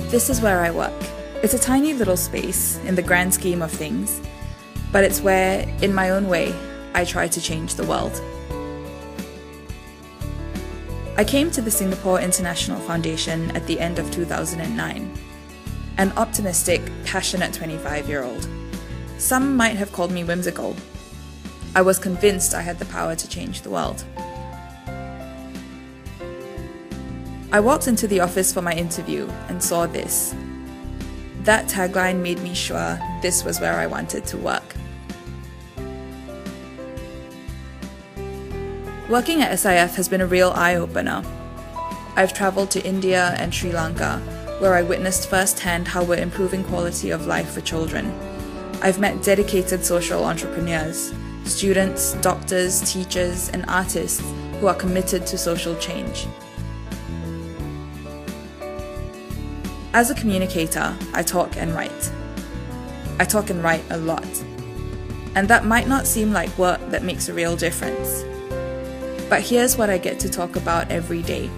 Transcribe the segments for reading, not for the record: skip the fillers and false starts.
This is where I work. It's a tiny little space in the grand scheme of things, but it's where, in my own way, I try to change the world. I came to the Singapore International Foundation at the end of 2009, an optimistic, passionate 25-year-old. Some might have called me whimsical. I was convinced I had the power to change the world. I walked into the office for my interview and saw this. That tagline made me sure this was where I wanted to work. Working at SIF has been a real eye-opener. I've travelled to India and Sri Lanka, where I witnessed firsthand how we're improving quality of life for children. I've met dedicated social entrepreneurs, students, doctors, teachers, and artists who are committed to social change. As a communicator, I talk and write. I talk and write a lot. And that might not seem like work that makes a real difference. But here's what I get to talk about every day.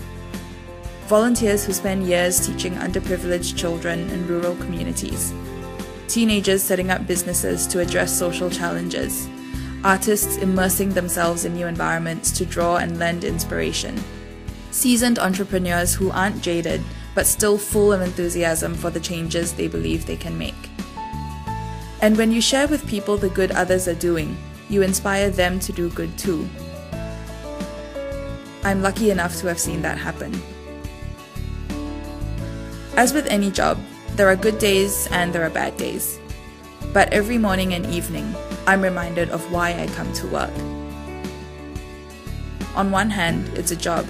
Volunteers who spend years teaching underprivileged children in rural communities. Teenagers setting up businesses to address social challenges. Artists immersing themselves in new environments to draw and lend inspiration. Seasoned entrepreneurs who aren't jaded, but still full of enthusiasm for the changes they believe they can make. And when you share with people the good others are doing, you inspire them to do good too. I'm lucky enough to have seen that happen. As with any job, there are good days and there are bad days. But every morning and evening, I'm reminded of why I come to work. On one hand, it's a job,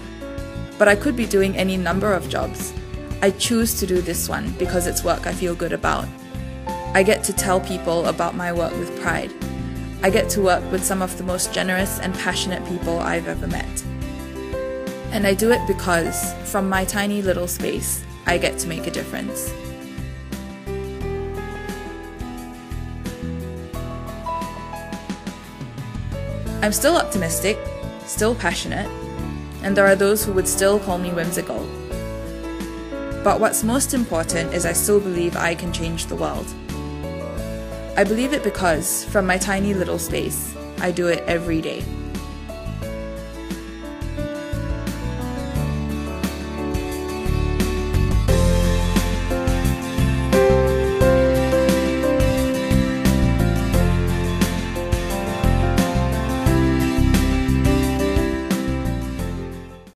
but I could be doing any number of jobs. I choose to do this one because it's work I feel good about. I get to tell people about my work with pride. I get to work with some of the most generous and passionate people I've ever met. And I do it because, from my tiny little space, I get to make a difference. I'm still optimistic, still passionate, and there are those who would still call me whimsical. But what's most important is I still believe I can change the world. I believe it because, from my tiny little space, I do it every day.